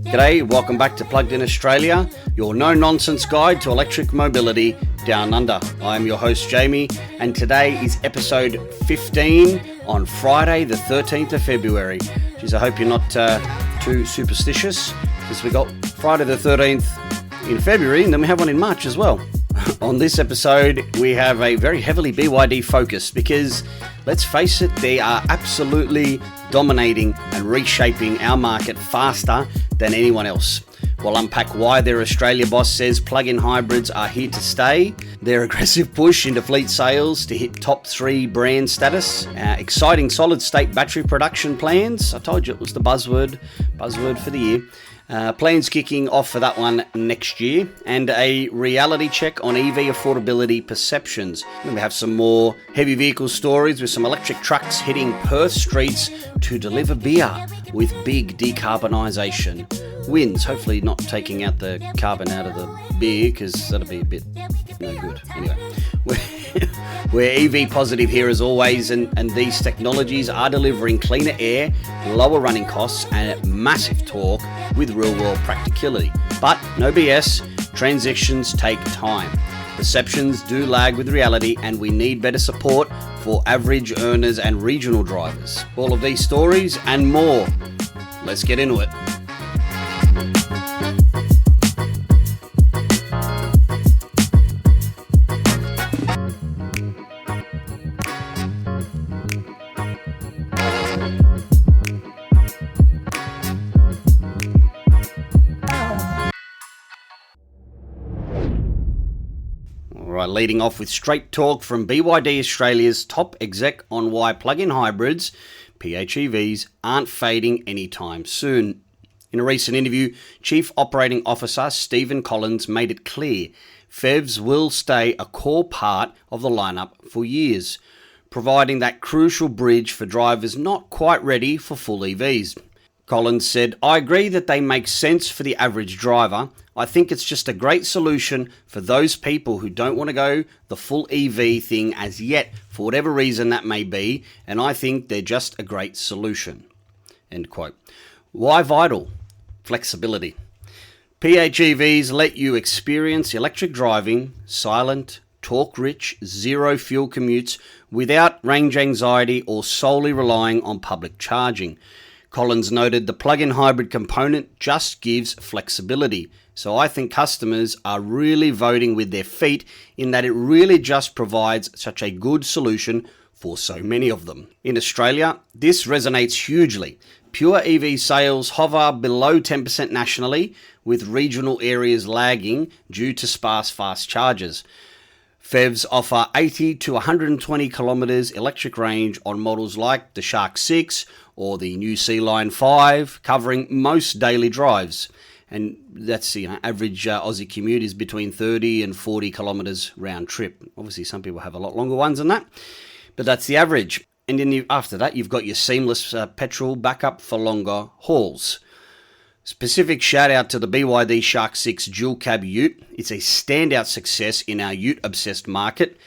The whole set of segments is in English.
G'day, welcome back to Plugged In Australia, your no-nonsense guide to electric mobility down under. I'm your host Jamie, and today is episode 15 on Friday the 13th of February. Geez, I hope you're not too superstitious, because we got Friday the 13th in February, and then we have one in March as well. On this episode, we have a very heavily BYD focus because, let's face it, they are absolutely dominating and reshaping our market faster than anyone else. We'll unpack why their Australia boss says plug-in hybrids are here to stay, their aggressive push into fleet sales to hit top 3 brand status, exciting solid-state battery production plans. I told you it was the buzzword for the year. Plans kicking off for that one next year, and a reality check on EV affordability perceptions. Then we have some more heavy vehicle stories with some electric trucks hitting Perth streets to deliver beer with big decarbonisation wins. Hopefully not taking out the carbon out of the beer, because that'll be a bit no good. Anyway, we're EV positive here as always, and these technologies are delivering cleaner air, lower running costs, and massive torque with real-world practicality. But no BS, transitions take time. Perceptions do lag with reality, and we need better support for average earners and regional drivers. All of these stories and more. Let's get into it. Alright, leading off with straight talk from BYD Australia's top exec on why plug-in hybrids, PHEVs, aren't fading anytime soon. In a recent interview, Chief Operating Officer Stephen Collins made it clear PHEVs will stay a core part of the lineup for years, providing that crucial bridge for drivers not quite ready for full EVs. Collins said, "I agree that they make sense for the average driver. I think it's just a great solution for those people who don't want to go the full EV thing as yet, for whatever reason that may be, and I think they're just a great solution." End quote. Why vital? Flexibility. PHEVs let you experience electric driving, silent, torque-rich, zero-fuel commutes without range anxiety or solely relying on public charging. Collins noted the plug-in hybrid component just gives flexibility. So I think customers are really voting with their feet in that it really just provides such a good solution for so many of them. In Australia, this resonates hugely. Pure EV sales hover below 10% nationally, with regional areas lagging due to sparse fast chargers. PHEVs offer 80 to 120 kilometres electric range on models like the Shark 6 or the new Sea-Line 5, covering most daily drives. And that's, average Aussie commute is between 30 and 40 kilometres round trip. Obviously, some people have a lot longer ones than that, but that's the average. And then after that, you've got your seamless petrol backup for longer hauls. Specific shout out to the BYD Shark 6 dual cab ute. It's a standout success in our ute obsessed market.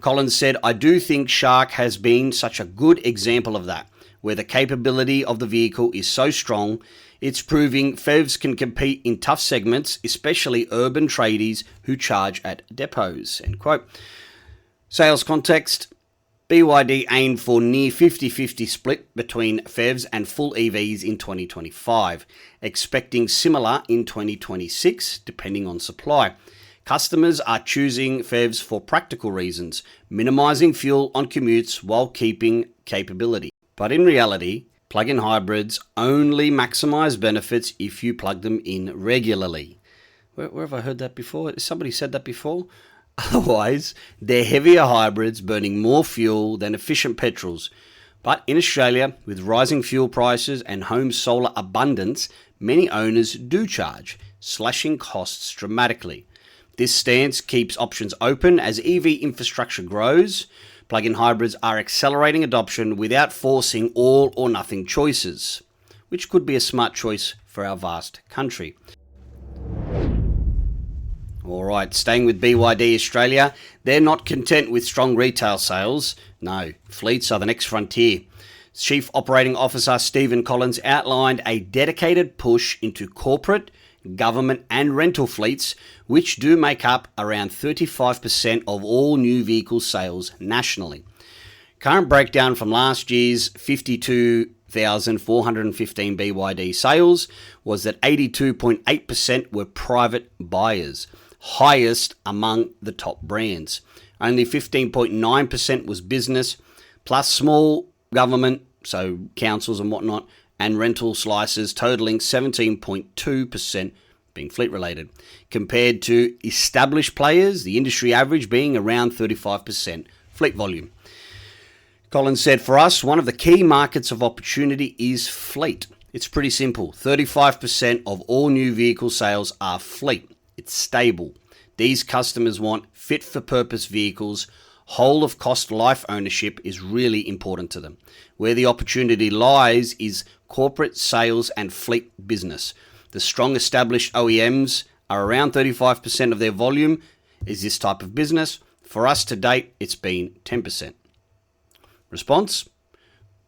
Collins said, "I do think Shark has been such a good example of that, where the capability of the vehicle is so strong. It's proving PHEVs can compete in tough segments, especially urban tradies who charge at depots." End quote. Sales context. BYD aimed for near 50-50 split between PHEVs and full EVs in 2025, expecting similar in 2026, depending on supply. Customers are choosing PHEVs for practical reasons, minimising fuel on commutes while keeping capability. But in reality, plug-in hybrids only maximise benefits if you plug them in regularly. Where have I heard that before? Has somebody said that before? Otherwise, they're heavier hybrids burning more fuel than efficient petrols. But in Australia, with rising fuel prices and home solar abundance, many owners do charge, slashing costs dramatically. This stance keeps options open as EV infrastructure grows. Plug-in hybrids are accelerating adoption without forcing all or nothing choices, which could be a smart choice for our vast country. All right, staying with BYD Australia, they're not content with strong retail sales. No, fleets are the next frontier. Chief Operating Officer Stephen Collins outlined a dedicated push into corporate, government and rental fleets, which do make up around 35% of all new vehicle sales nationally. Current breakdown from last year's 52,415 BYD sales was that 82.8% were private buyers, highest among the top brands. Only 15.9% was business, plus small government, so councils and whatnot, and rental slices totaling 17.2% being fleet related, compared to established players, the industry average being around 35% fleet volume. Collins said, for us, one of the key markets of opportunity is fleet. It's pretty simple. 35% of all new vehicle sales are fleet. It's stable. These customers want fit-for-purpose vehicles. Whole of cost life ownership is really important to them. Where the opportunity lies is corporate sales and fleet business. The strong established OEMs are around 35% of their volume is this type of business. For us to date, it's been 10%. Response?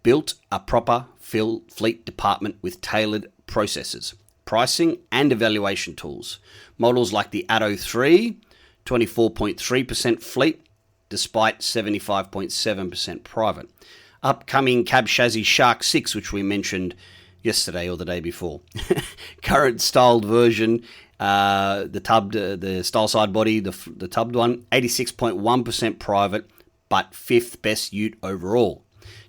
Built a proper fleet department with tailored processes, pricing and evaluation tools. Models like the Atto 3, 24.3% fleet, despite 75.7% private. Upcoming cab chassis Shark 6, which we mentioned yesterday or the day before. Current styled version, the tubbed, the style side body, the tubbed one, 86.1% private, but 5th best ute overall.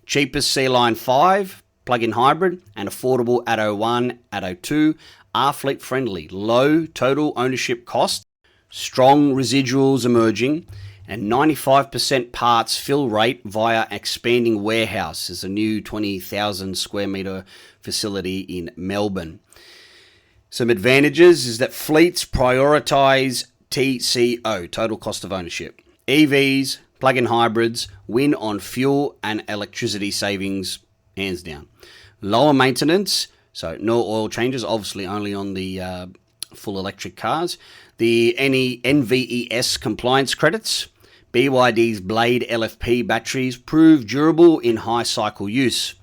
Cheapest C-Line 5, plug-in hybrid, and affordable Atto 1, Atto 2 are fleet friendly. Low total ownership cost, strong residuals emerging, and 95% parts fill rate via expanding warehouse. There's a new 20,000 square metre facility in Melbourne. Some advantages is that fleets prioritise TCO, total cost of ownership. EVs, plug-in hybrids win on fuel and electricity savings, hands down. Lower maintenance, so no oil changes, obviously only on the full electric cars. The NVES compliance credits. BYD's Blade LFP batteries prove durable in high cycle use.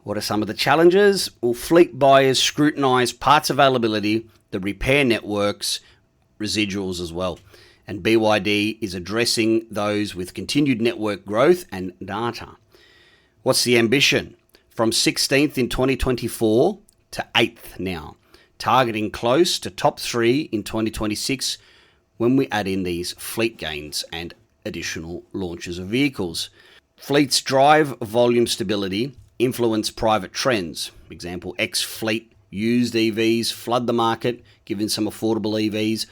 What are some of the challenges? Well, fleet buyers scrutinise parts availability, the repair networks, residuals as well. And BYD is addressing those with continued network growth and data. What's the ambition? From 16th in 2024 to 8th now, targeting close to top 3 in 2026 when we add in these fleet gains and additional launches of vehicles. Fleets drive volume stability, influence private trends. Example, ex-fleet used EVs flood the market, giving some affordable EVs,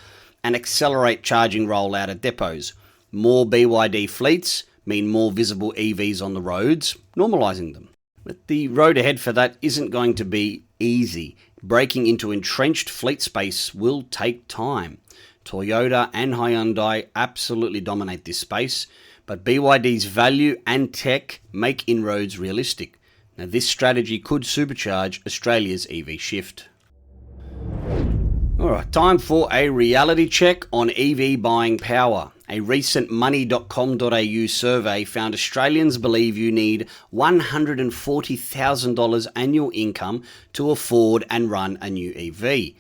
and accelerate charging rollout at depots. More BYD fleets mean more visible EVs on the roads, normalising them. But the road ahead for that isn't going to be easy. Breaking into entrenched fleet space will take time. Toyota and Hyundai absolutely dominate this space, but BYD's value and tech make inroads realistic. Now, this strategy could supercharge Australia's EV shift. Alright, time for a reality check on EV buying power. A recent money.com.au survey found Australians believe you need $140,000 annual income to afford and run a new EV.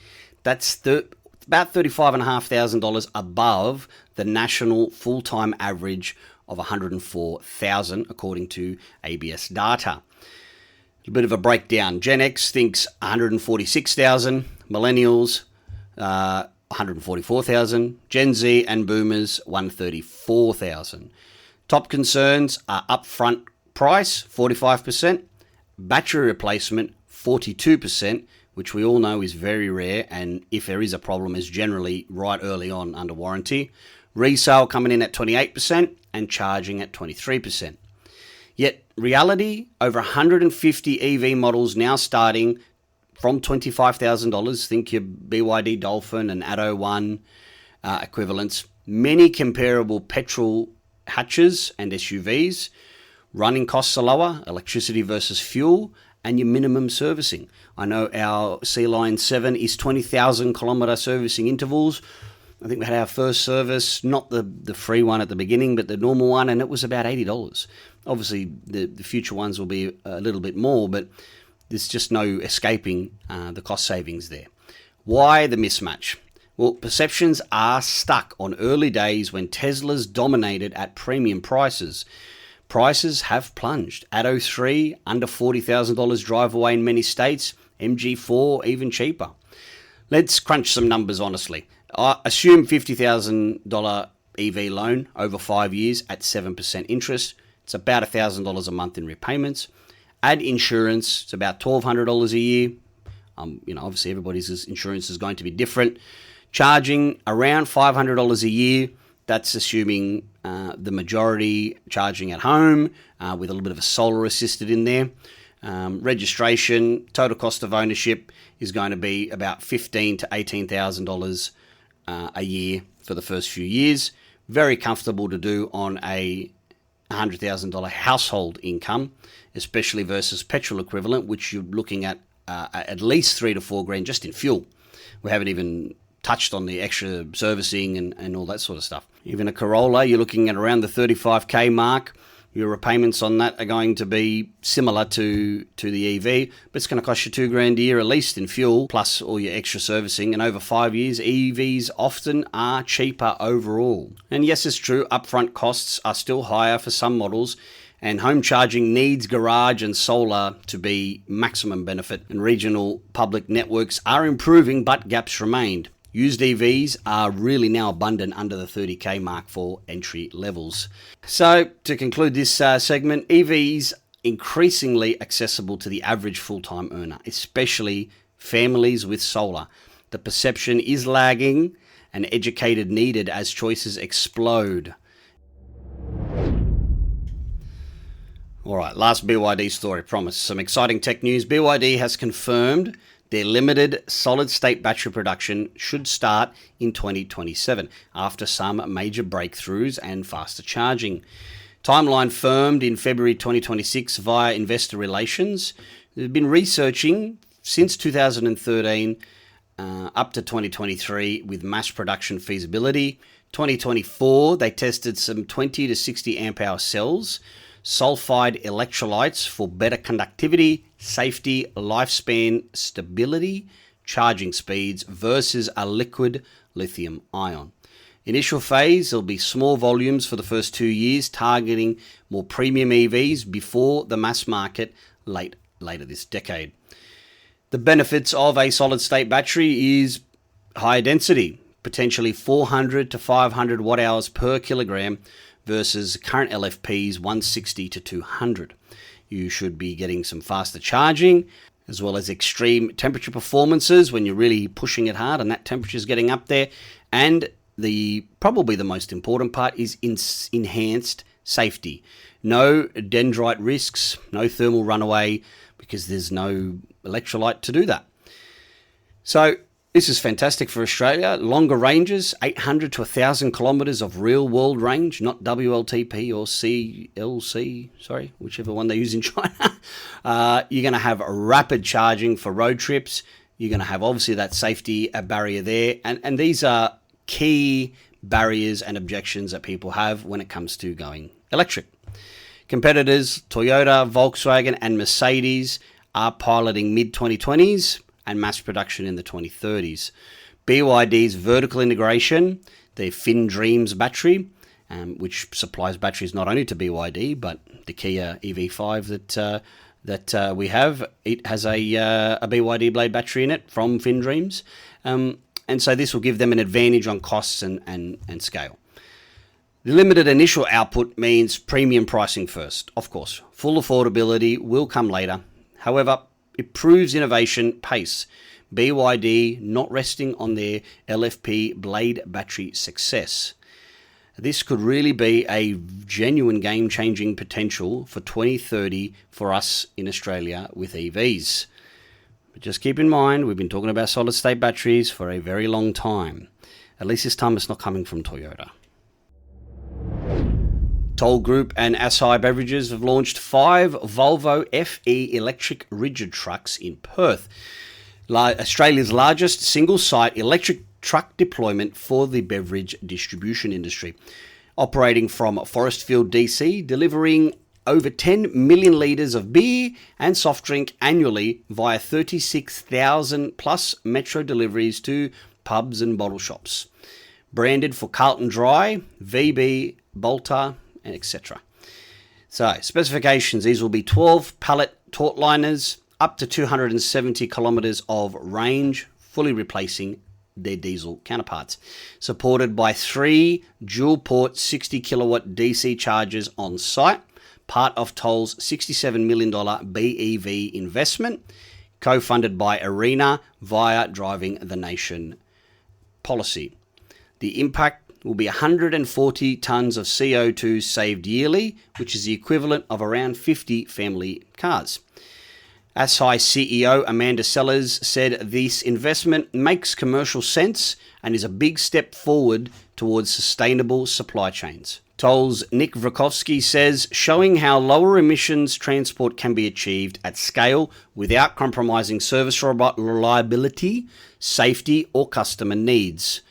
That's about $35,500 above the national full-time average of $104,000, according to ABS data. A bit of a breakdown. Gen X thinks $146,000, millennials $144,000, Gen Z and boomers $134,000. Top concerns are upfront price 45%, battery replacement 42%, which we all know is very rare, and if there is a problem is generally right early on under warranty. Resale coming in at 28% and charging at 23%. Yet reality, over 150 EV models now starting from $25,000, think your BYD Dolphin and Atto 1 equivalents, many comparable petrol hatches and SUVs. Running costs are lower, electricity versus fuel, and your minimum servicing. I know our Sea Line 7 is 20,000 kilometre servicing intervals. I think we had our first service, not the free one at the beginning, but the normal one, and it was about $80. Obviously, the future ones will be a little bit more, but there's just no escaping the cost savings there. Why the mismatch? Well, perceptions are stuck on early days when Teslas dominated at premium prices. Prices have plunged. Atto 3, under $40,000 drive away in many states. MG4, even cheaper. Let's crunch some numbers honestly. Assume $50,000 EV loan over 5 years at 7% interest. It's about $1,000 a month in repayments. Add insurance, it's about $1,200 a year. Obviously everybody's insurance is going to be different. Charging around $500 a year. That's assuming the majority charging at home with a little bit of a solar assisted in there. Registration, total cost of ownership is going to be about $15,000 to $18,000 a year for the first few years. Very comfortable to do on a $100,000 household income, especially versus petrol equivalent, which you're looking at least $3,000 to $4,000 just in fuel. We haven't even touched on the extra servicing and all that sort of stuff. Even a Corolla, you're looking at around the $35,000 mark. Your repayments on that are going to be similar to the EV, but it's going to cost you $2,000 a year at least in fuel, plus all your extra servicing. And over 5 years, EVs often are cheaper overall. And yes, it's true, upfront costs are still higher for some models, and home charging needs garage and solar to be maximum benefit. And regional public networks are improving, but gaps remain. Used EVs are really now abundant under the $30,000 mark for entry levels. So to conclude this segment, EVs increasingly accessible to the average full-time earner, especially families with solar. The perception is lagging and educated needed as choices explode. All right, last BYD story, promise. Some exciting tech news. BYD has confirmed their limited solid-state battery production should start in 2027 after some major breakthroughs and faster charging. Timeline firmed in February 2026 via investor relations. They've been researching since 2013 up to 2023 with mass production feasibility. 2024, they tested some 20 to 60 amp hour cells, sulfide electrolytes for better conductivity, safety, lifespan, stability, charging speeds versus a liquid lithium ion. Initial phase, there'll be small volumes for the first 2 years, targeting more premium EVs before the mass market later this decade. The benefits of a solid-state battery is higher density, potentially 400 to 500 watt hours per kilogram versus current LFP's 160 to 200. You should be getting some faster charging, as well as extreme temperature performances when you're really pushing it hard and that temperature is getting up there. And probably the most important part is enhanced safety. No dendrite risks, no thermal runaway, because there's no electrolyte to do that. So this is fantastic for Australia. Longer ranges, 800 to 1,000 kilometres of real-world range, not WLTP or CLC, whichever one they use in China. You're going to have rapid charging for road trips. You're going to have, obviously, that safety barrier there. And these are key barriers and objections that people have when it comes to going electric. Competitors, Toyota, Volkswagen, and Mercedes are piloting mid-2020s and mass production in the 2030s. BYD's vertical integration, their FinDreams battery, which supplies batteries not only to BYD, but the Kia EV5 that we have, it has a BYD blade battery in it from FinDreams. And so this will give them an advantage on costs and scale. The limited initial output means premium pricing first, of course. Full affordability will come later. However, it proves innovation pace. BYD not resting on their LFP blade battery success. This could really be a genuine game-changing potential for 2030 for us in Australia with EVs. But just keep in mind, we've been talking about solid-state batteries for a very long time. At least this time it's not coming from Toyota. Toll Group and Asahi Beverages have launched 5 Volvo FE electric rigid trucks in Perth, Australia's largest single-site electric truck deployment for the beverage distribution industry. Operating from Forestfield, DC, delivering over 10 million litres of beer and soft drink annually via 36,000 plus metro deliveries to pubs and bottle shops. Branded for Carlton Dry, VB, Bolter, and etc. So, specifications, these will be 12 pallet taut liners, up to 270 kilometres of range, fully replacing their diesel counterparts. Supported by 3 dual-port 60 kilowatt DC chargers on site, part of Toll's $67 million BEV investment, co-funded by Arena via Driving the Nation policy. The impact will be 140 tonnes of CO2 saved yearly, which is the equivalent of around 50 family cars. Asahi CEO Amanda Sellers said this investment makes commercial sense and is a big step forward towards sustainable supply chains. Toll's Nick Vrakovsky says, showing how lower emissions transport can be achieved at scale without compromising service reliability, safety, or customer needs.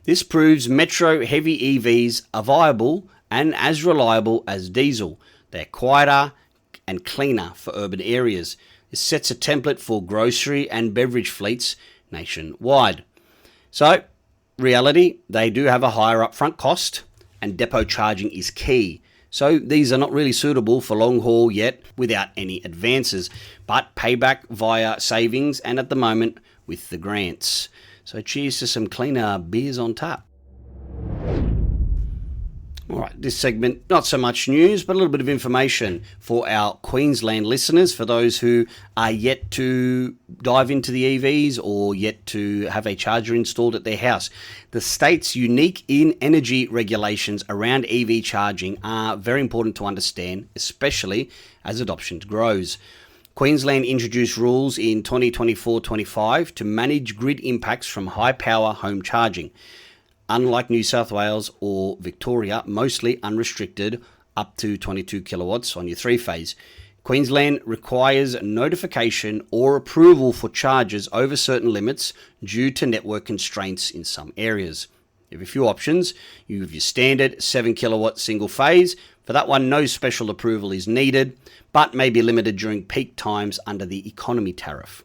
This proves metro heavy EVs are viable and as reliable as diesel. They're quieter and cleaner for urban areas. This sets a template for grocery and beverage fleets nationwide. So, reality, they do have a higher upfront cost and depot charging is key. So these are not really suitable for long haul yet without any advances, but payback via savings and at the moment with the grants. So cheers to some cleaner beers on tap. All right, this segment, not so much news, but a little bit of information for our Queensland listeners, for those who are yet to dive into the EVs or yet to have a charger installed at their house. The state's unique energy regulations around EV charging are very important to understand, especially as adoption grows. Queensland introduced rules in 2024-25 to manage grid impacts from high-power home charging. Unlike New South Wales or Victoria, mostly unrestricted up to 22 kilowatts on your 3-phase. Queensland requires notification or approval for charges over certain limits due to network constraints in some areas. You have a few options. You have your standard 7 kilowatt single phase. For that one, no special approval is needed, but may be limited during peak times under the economy tariff.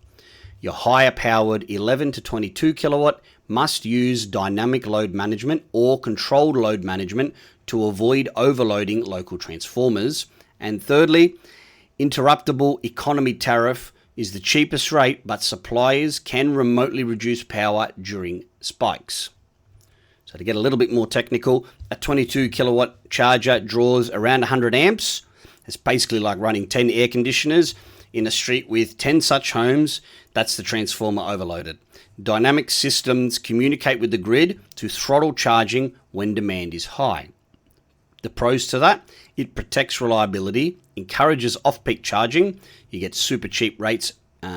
Your higher powered 11 to 22 kilowatt must use dynamic load management or controlled load management to avoid overloading local transformers. And thirdly, interruptible economy tariff is the cheapest rate, but suppliers can remotely reduce power during spikes. So to get a little bit more technical, a 22 kilowatt charger draws around 100 amps. It's basically like running 10 air conditioners in a street with 10 such homes. That's the transformer overloaded. Dynamic systems communicate with the grid to throttle charging when demand is high. The pros to that, it protects reliability, encourages off-peak charging. You get super cheap rates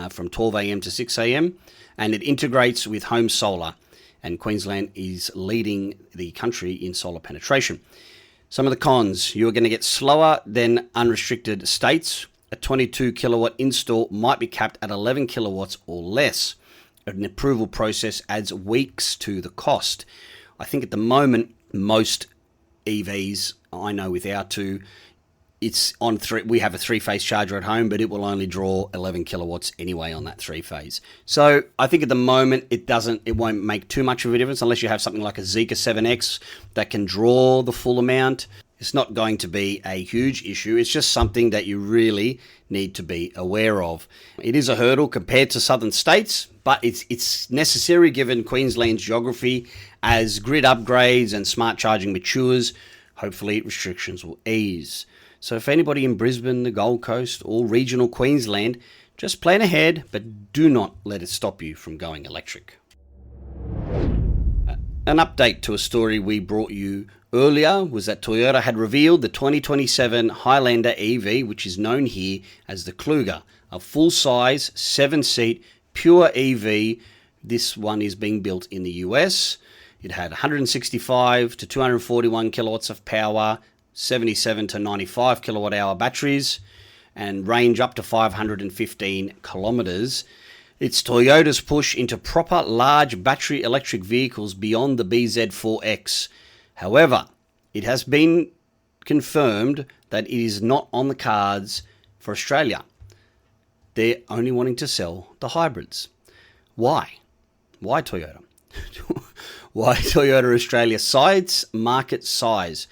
from 12 a.m. to 6 a.m. and it integrates with home solar. And Queensland is leading the country in solar penetration. Some of the cons, you're going to get slower than unrestricted states. A 22 kilowatt install might be capped at 11 kilowatts or less. An approval process adds weeks to the cost. I think at the moment, most EVs, I know with our two, it's on 3. We have a 3-phase charger at home, but it will only draw 11 kilowatts anyway on that 3-phase. So I think at the moment it won't make too much of a difference unless you have something like a Zeekr 7X that can draw the full amount. It's not going to be a huge issue. It's just something that you really need to be aware of. It is a hurdle compared to southern states, but it's necessary given Queensland's geography. As grid upgrades and smart charging matures, hopefully restrictions will ease. So if anybody in Brisbane, the Gold Coast, or regional Queensland, just plan ahead, but do not let it stop you from going electric. An update to a story we brought you earlier was that Toyota had revealed the 2027 Highlander EV, which is known here as the Kluger, a full-size, 7-seat, pure EV. This one is being built in the US. It had 165 to 241 kilowatts of power, 77 to 95 kilowatt hour batteries, and range up to 515 kilometers. It's Toyota's push into proper large battery electric vehicles beyond the BZ4X. However, it has been confirmed that it is not on the cards for Australia. They're only wanting to sell the hybrids. Why? Why Toyota? Why Toyota Australia? Size, market size.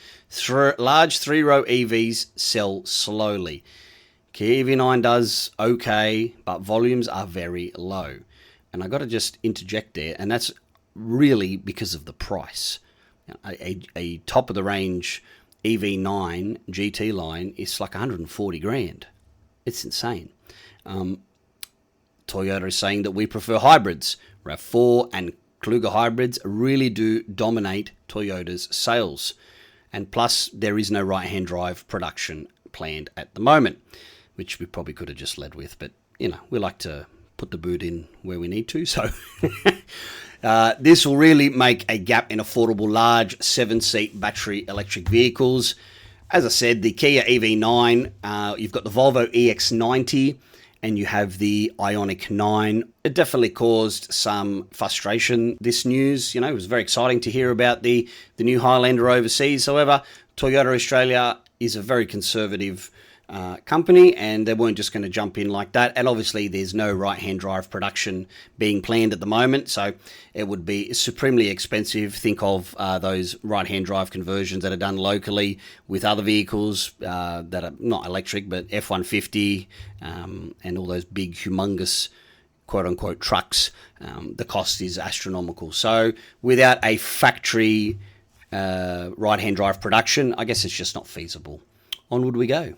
Large 3-row EVs sell slowly. Kia EV9 does okay, but volumes are very low. And I got to just interject there, and that's really because of the price. A top-of-the-range EV9 GT line is like 140 grand. It's insane. Toyota is saying that we prefer hybrids. RAV4 and Kluger hybrids really do dominate Toyota's sales. And plus, there is no right-hand drive production planned at the moment, which we probably could have just led with. But, we like to put the boot in where we need to. So this will really make a gap in affordable large 7-seat battery electric vehicles. As I said, the Kia EV9, you've got the Volvo EX90, and you have the Ioniq 9. It definitely caused some frustration, this news. It was very exciting to hear about the new Highlander overseas. However, Toyota Australia is a very conservative company, and they weren't just going to jump in like that. And obviously, there's no right-hand drive production being planned at the moment, so it would be supremely expensive. Think of those right-hand drive conversions that are done locally with other vehicles that are not electric, but F-150 and all those big, humongous, quote-unquote, trucks. The cost is astronomical. So without a factory right-hand drive production, I guess it's just not feasible. Onward we go.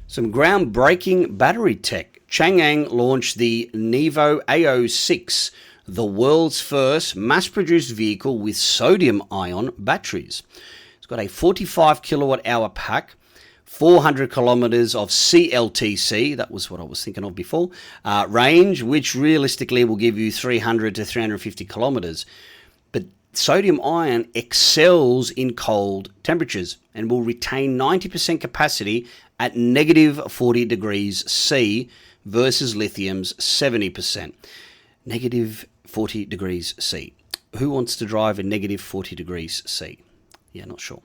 Some groundbreaking battery tech. Chang'an launched the Nevo AO6, the world's first mass-produced vehicle with sodium-ion batteries. It's got a 45 kilowatt-hour pack, 400 kilometers of CLTC, that was what I was thinking of before, range, which realistically will give you 300 to 350 kilometers. But sodium ion excels in cold temperatures and will retain 90% capacity at negative 40 degrees C versus lithium's 70%. Negative 40 degrees C. Who wants to drive a negative 40 degrees C? Yeah, not sure.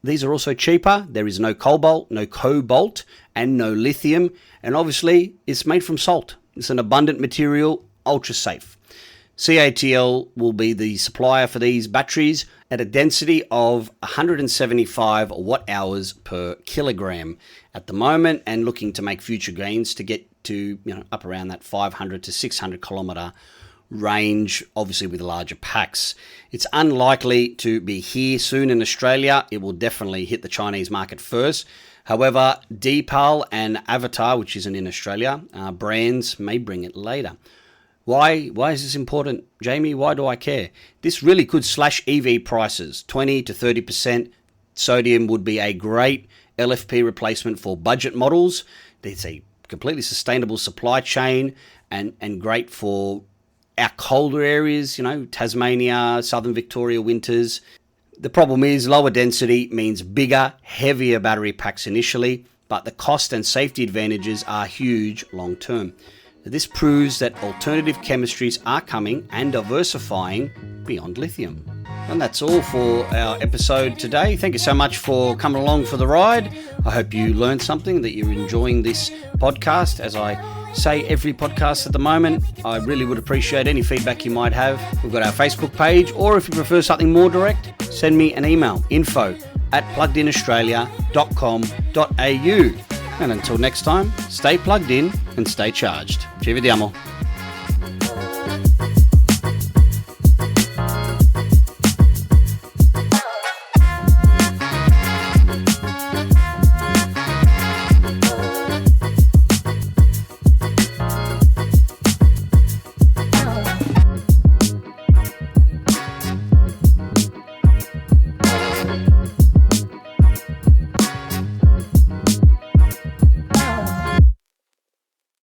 These are also cheaper. There is no cobalt, and no lithium. And obviously, it's made from salt. It's an abundant material, ultra safe. CATL will be the supplier for these batteries at a density of 175 watt-hours per kilogram at the moment, and looking to make future gains to get to up around that 500 to 600 kilometer range, obviously with larger packs. It's unlikely to be here soon in Australia. It will definitely hit the Chinese market first. However, Deepal and Avatar, which isn't in Australia, brands may bring it later. Why is this important, Jamie? Why do I care? This really could slash EV prices 20 to 30%. Sodium would be a great LFP replacement for budget models. It's a completely sustainable supply chain and great for our colder areas, Tasmania, southern Victoria winters. The problem is lower density means bigger, heavier battery packs initially, but the cost and safety advantages are huge long term. This proves that alternative chemistries are coming and diversifying beyond lithium. And that's all for our episode today. Thank you so much for coming along for the ride. I hope you learned something, that you're enjoying this podcast. As I say every podcast at the moment, I really would appreciate any feedback you might have. We've got our Facebook page, or if you prefer something more direct, send me an email, info@pluggedinaustralia.com.au. And until next time, stay plugged in and stay charged. Ci vediamo.